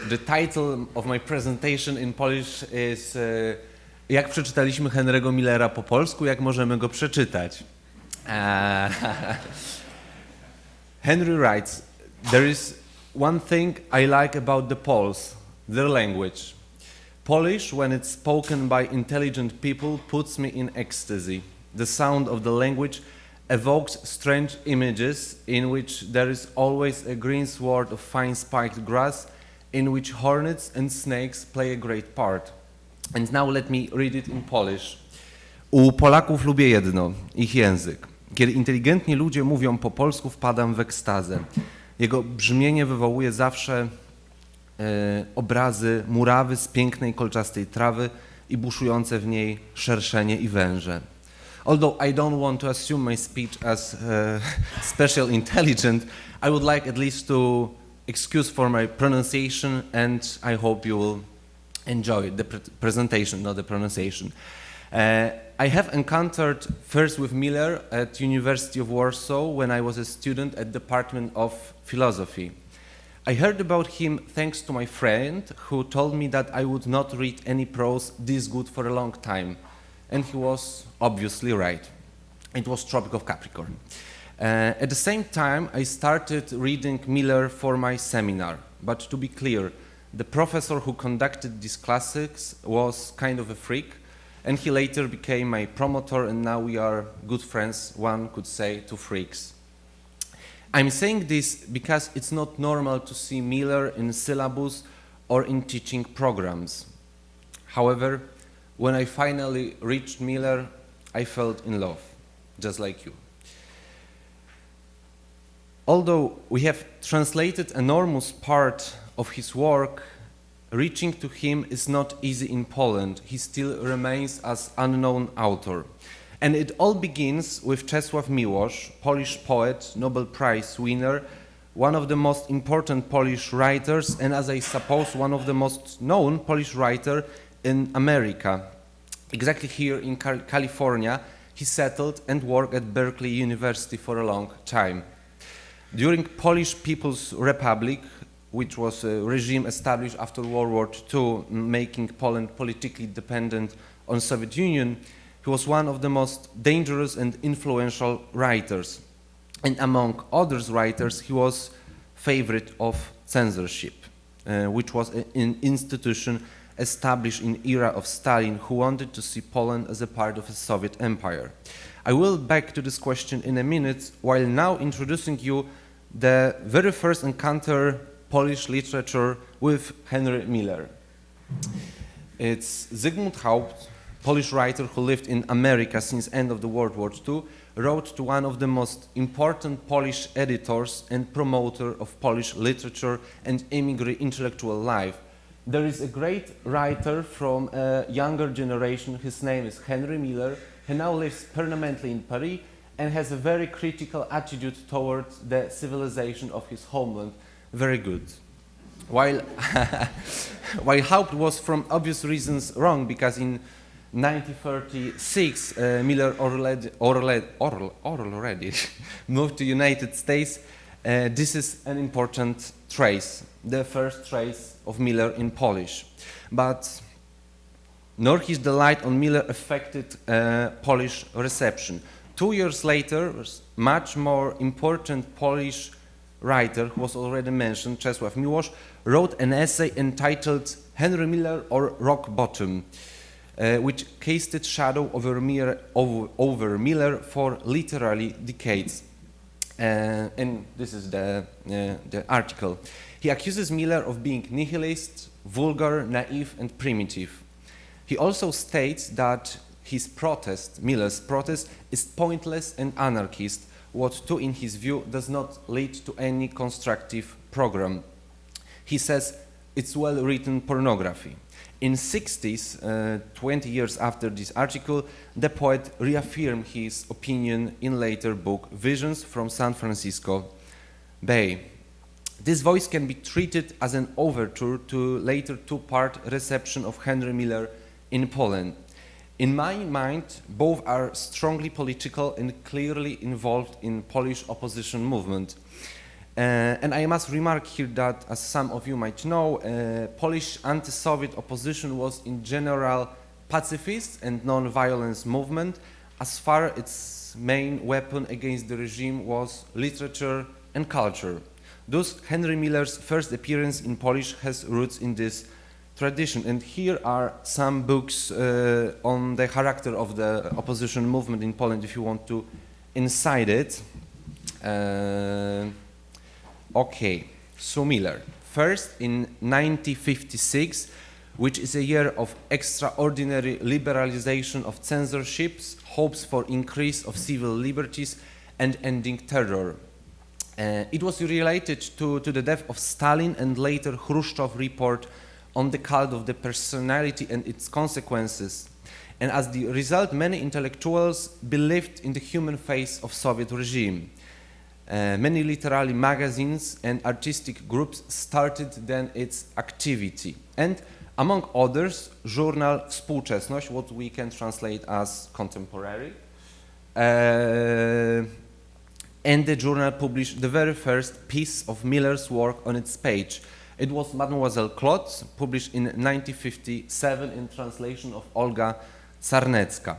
The title of my presentation in Polish is Jak przeczytaliśmy Henry'ego Millera po polsku, jak możemy go przeczytać. Henry writes, there is one thing I like about the Poles, their language. Polish, when it's spoken by intelligent people, puts me in ecstasy. The sound of the language evokes strange images in which there is always a green sward of fine spiked grass in which hornets and snakes play a great part. And now let me read it in Polish. U Polaków lubię jedno, ich język. Kiedy inteligentni ludzie mówią po polsku, wpadam w ekstazę. Jego brzmienie wywołuje zawsze obrazy murawy z pięknej kolczastej trawy i buszujące w niej szerszenie i węże. Although I don't want to assume my speech as special intelligent, I would like at least to excuse for my pronunciation, and I hope you will enjoy the presentation, not the pronunciation. I have encountered first with Miller at University of Warsaw when I was a student at Department of Philosophy. I heard about him thanks to my friend who told me that I would not read any prose this good for a long time. And he was obviously right. It was Tropic of Capricorn. At the same time, I started reading Miller for my seminar. But to be clear, the professor who conducted these classics was kind of a freak, and he later became my promoter, and now we are good friends, one could say, two freaks. I'm saying this because it's not normal to see Miller in syllabus or in teaching programs. However, when I finally reached Miller, I felt in love, just like you. Although we have translated enormous part of his work, reaching to him is not easy in Poland. He still remains as unknown author. And it all begins with Czesław Miłosz, Polish poet, Nobel Prize winner, one of the most important Polish writers, and as I suppose, one of the most known Polish writer in America. Exactly here in California, he settled and worked at Berkeley University for a long time. During Polish People's Republic, which was a regime established after World War II, making Poland politically dependent on Soviet Union, he was one of the most dangerous and influential writers. And among others writers, he was favorite of censorship, which was an institution established in era of Stalin, who wanted to see Poland as a part of a Soviet empire. I will back to this question in a minute, while now introducing you the very first encounter Polish literature with Henry Miller. It's Zygmunt Haupt, Polish writer who lived in America since end of the World War II, wrote to one of the most important Polish editors and promoter of Polish literature and immigrant intellectual life. There is a great writer from a younger generation, his name is Henry Miller. He now lives permanently in Paris and has a very critical attitude towards the civilization of his homeland. Very good. While Haupt was from obvious reasons wrong, because in 1936 Miller already moved to United States. This is an important trace, the first trace of Miller in Polish. But nor his delight on Miller affected Polish reception. 2 years later, much more important Polish writer, who was already mentioned, Czesław Miłosz, wrote an essay entitled Henry Miller or Rock Bottom, which casted shadow over Miller for literally decades. And this is the article. He accuses Miller of being nihilist, vulgar, naive, and primitive. He also states that his protest, Miller's protest, is pointless and anarchist, what too, in his view, does not lead to any constructive program. He says it's well-written pornography. In 60s, 20 years after this article, the poet reaffirmed his opinion in later book, Visions from San Francisco Bay. This voice can be treated as an overture to later two-part reception of Henry Miller in Poland. In my mind, both are strongly political and clearly involved in Polish opposition movement. And I must remark here that, as some of you might know, Polish anti-Soviet opposition was in general pacifist and non-violence movement, as far its main weapon against the regime was literature and culture. Thus, Henry Miller's first appearance in Polish has roots in this tradition. And here are some books on the character of the opposition movement in Poland, if you want to inside it. Okay, so Miller. First, in 1956, which is a year of extraordinary liberalization of censorships, hopes for increase of civil liberties, and ending terror. It was related to the death of Stalin and later Khrushchev report on the cult of the personality and its consequences. And as the result, many intellectuals believed in the human face of Soviet regime. Many literary magazines and artistic groups started then its activity. And among others, journal Współczesność, what we can translate as contemporary. And the journal published the very first piece of Miller's work on its page. It was Mademoiselle Claude, published in 1957 in translation of Olga Sarnecka.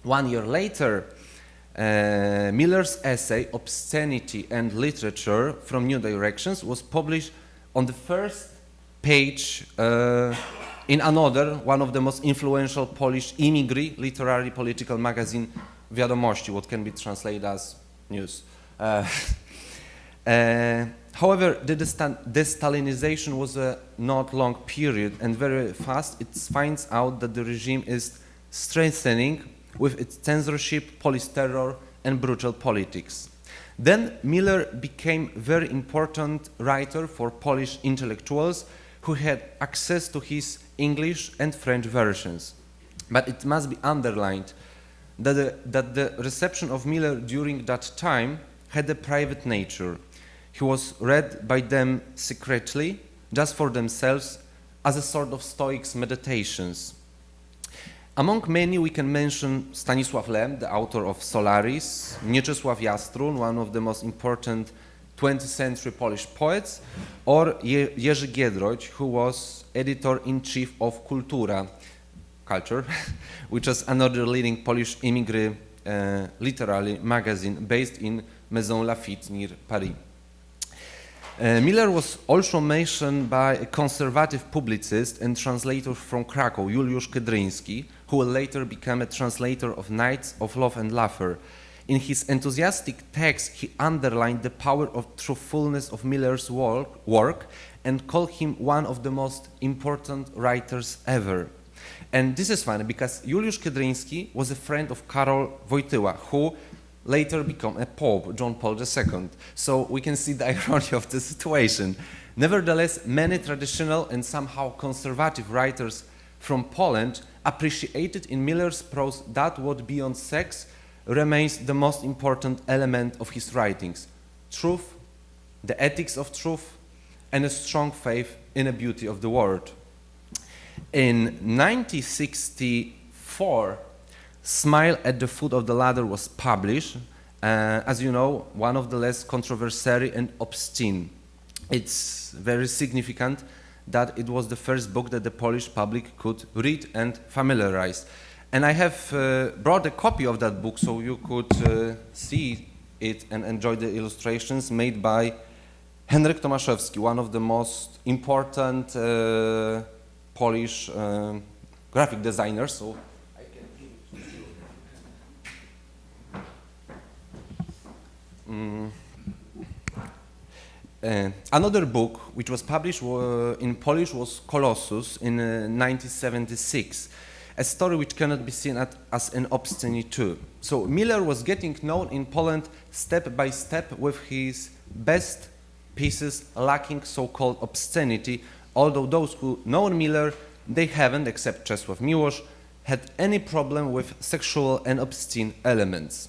1 year later, Miller's essay, Obscenity and Literature from New Directions, was published on the first page in another, one of the most influential Polish immigrant literary political magazine, Wiadomości, what can be translated as news. However, the de-Stalinization was a not long period, and very fast it finds out that the regime is strengthening with its censorship, police terror, and brutal politics. Then Miller became a very important writer for Polish intellectuals who had access to his English and French versions. But it must be underlined that the reception of Miller during that time had a private nature. He was read by them secretly, just for themselves, as a sort of Stoics' meditations. Among many, we can mention Stanisław Lem, the author of Solaris, Mieczysław Jastrun, one of the most important 20th century Polish poets, or Jerzy Giedroyć, who was editor-in-chief of Kultura, Culture, which is another leading Polish immigrant literary magazine based in Maison Lafitte near Paris. Miller was also mentioned by a conservative publicist and translator from Krakow, Juliusz Kedryński, who will later become a translator of Knights of Love and Laughter. In his enthusiastic text, he underlined the power of truthfulness of Miller's work and called him one of the most important writers ever. And this is funny because Juliusz Kedryński was a friend of Karol Wojtyła, who later became a Pope, John Paul II. So we can see the irony of the situation. Nevertheless, many traditional and somehow conservative writers from Poland appreciated in Miller's prose that what beyond sex remains the most important element of his writings: truth, the ethics of truth, and a strong faith in the beauty of the world. In 1964, Smile at the Foot of the Ladder was published, as you know, one of the less controversial and obscene. It's very significant that it was the first book that the Polish public could read and familiarize. And I have brought a copy of that book so you could see it and enjoy the illustrations made by Henryk Tomaszewski, one of the most important Polish graphic designers. So I can give it to you. Another book which was published in Polish was Colossus in 1976, a story which cannot be seen as an obscenity too. So Miller was getting known in Poland step by step with his best pieces lacking so-called obscenity, although those who know Miller, they haven't, except Czesław Miłosz, had any problem with sexual and obscene elements.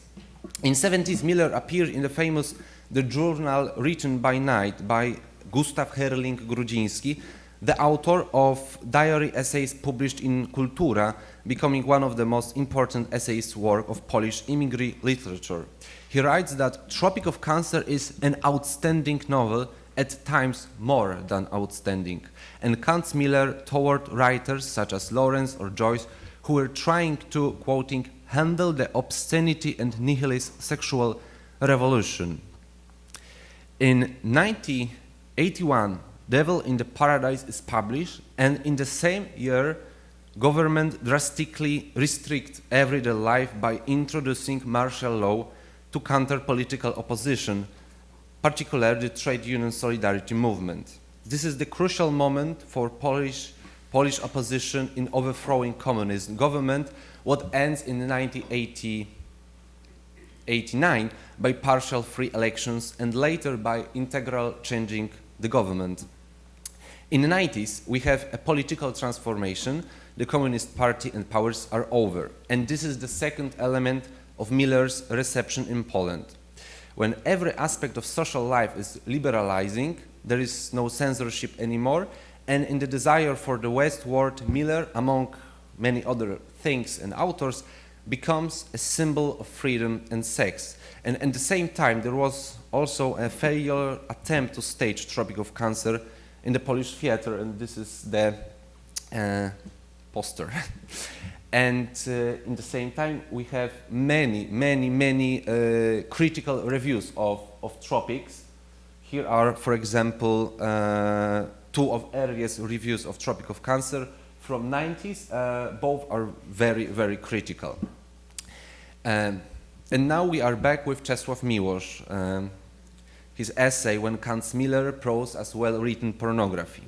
In 70s, Miller appeared in the famous The Journal Written by Night by Gustaw Herling Grudziński, the author of diary essays published in Kultura becoming one of the most important essayist work of Polish immigrant literature. He writes that Tropic of Cancer is an outstanding novel, at times more than outstanding, and counts Miller toward writers such as Lawrence or Joyce, who were trying to, quoting, handle the obscenity and nihilist sexual revolution. In 1981, Devil in the Paradise is published, and in the same year, government drastically restricts everyday life by introducing martial law to counter political opposition, particularly the trade union solidarity movement. This is the crucial moment for Polish opposition in overthrowing communist government, what ends in 1989 by partial free elections and later by integral changing the government. In the 90s, we have a political transformation. The Communist Party and powers are over. And this is the second element of Miller's reception in Poland. When every aspect of social life is liberalizing, there is no censorship anymore, and in the desire for the westward, Miller, among many other things and authors, becomes a symbol of freedom and sex. And at the same time, there was also a failure attempt to stage Tropic of Cancer in the Polish theater, and this is the poster. And in the same time, we have many critical reviews of Tropics. Here are, for example, two of earliest reviews of Tropic of Cancer from 90s. Both are very critical. And now we are back with Czesław Miłosz, his essay When Counts Miller, Prose as Well-Written Pornography.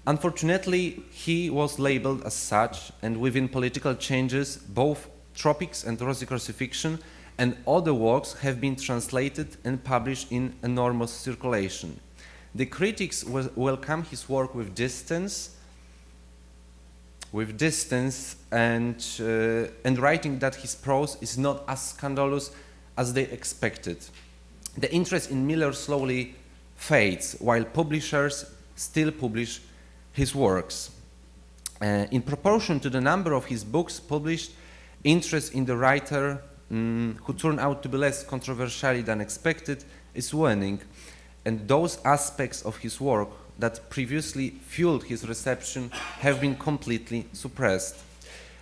Unfortunately, he was labeled as such, and within political changes, both Tropics and Rosy Crucifixion and other works have been translated and published in enormous circulation. The critics welcome his work with distance and writing that his prose is not as scandalous as they expected. The interest in Miller slowly fades, while publishers still publish his works. In proportion to the number of his books published, interest in the writer, who turned out to be less controversial than expected, is waning, and those aspects of his work that previously fueled his reception have been completely suppressed.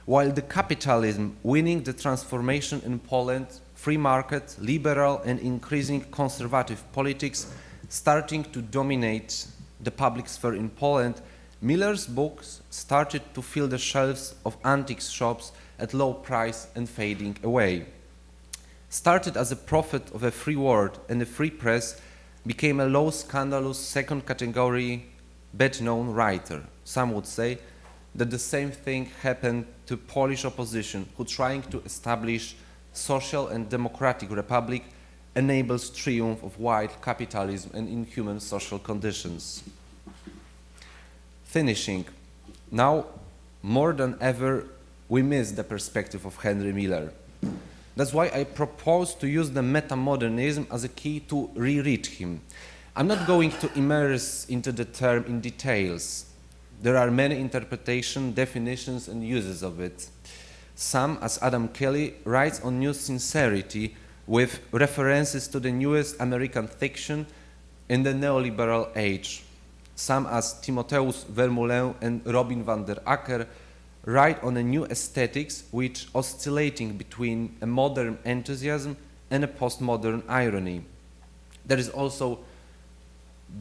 While the capitalism winning the transformation in Poland, free market, liberal and increasing conservative politics starting to dominate the public sphere in Poland, Miller's books started to fill the shelves of antiques shops at low price and fading away. Started as a prophet of a free world and a free press, became a low scandalous second category bad-known writer. Some would say that the same thing happened to Polish opposition, who trying to establish social and democratic republic enables triumph of white capitalism and inhuman social conditions. Finishing, now more than ever we miss the perspective of Henry Miller. That's why I propose to use the metamodernism as a key to reread him. I'm not going to immerse into the term in details. There are many interpretations, definitions, and uses of it. Some, as Adam Kelly, writes on new sincerity with references to the newest American fiction in the neoliberal age. Some, as Timotheus Vermeulen and Robin van der Acker, write on a new aesthetics which oscillating between a modern enthusiasm and a postmodern irony. There is also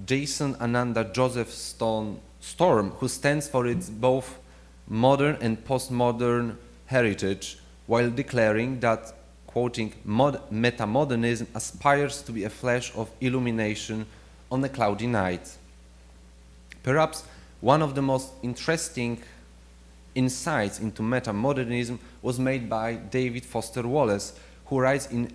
Jason Ananda Joseph Storm, who stands for its both modern and postmodern heritage, while declaring that, quoting, metamodernism aspires to be a flash of illumination on a cloudy night. Perhaps one of the most interesting insights into metamodernism was made by David Foster Wallace, who writes in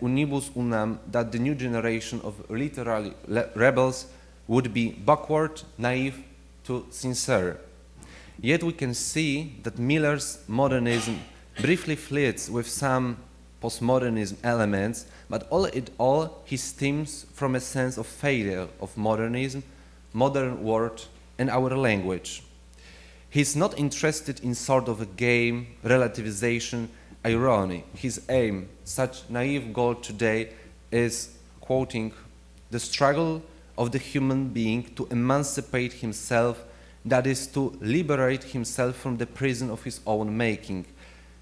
Unibus Unam that the new generation of literary rebels would be backward, naive to sincere. Yet we can see that Miller's modernism briefly flirts with some postmodernism elements, but all in all he stems from a sense of failure of modernism, modern word, and our language. He's not interested in sort of a game, relativization, irony. His aim, such naive goal today, is, quoting, the struggle of the human being to emancipate himself, that is, to liberate himself from the prison of his own making.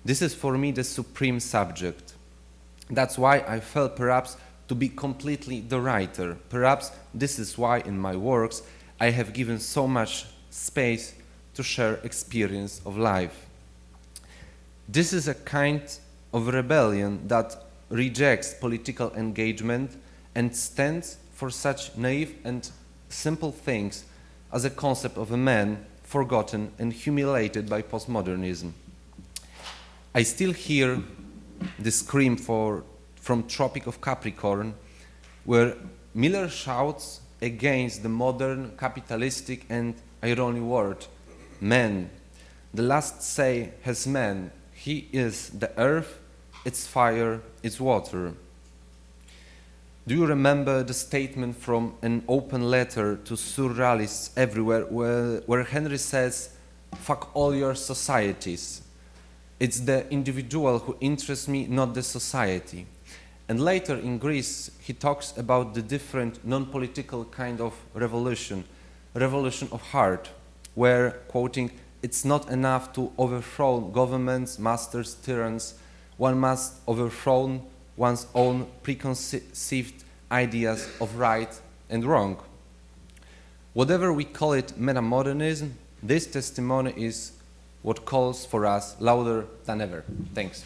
This is for me the supreme subject. That's why I felt perhaps to be completely the writer. Perhaps this is why in my works I have given so much space to share experience of life. This is a kind of rebellion that rejects political engagement and stands for such naive and simple things as a concept of a man forgotten and humiliated by postmodernism. I still hear the scream from Tropic of Capricorn, where Miller shouts against the modern capitalistic and ironic word, man. The last say has man. He is the earth, its fire, its water. Do you remember the statement from an open letter to surrealists everywhere where Henry says, fuck all your societies. It's the individual who interests me, not the society. And later in Greece, he talks about the different non-political kind of revolution of heart, where, quoting, it's not enough to overthrow governments, masters, tyrants. One must overthrow one's own preconceived ideas of right and wrong. Whatever we call it metamodernism, this testimony is what calls for us louder than ever. Thanks.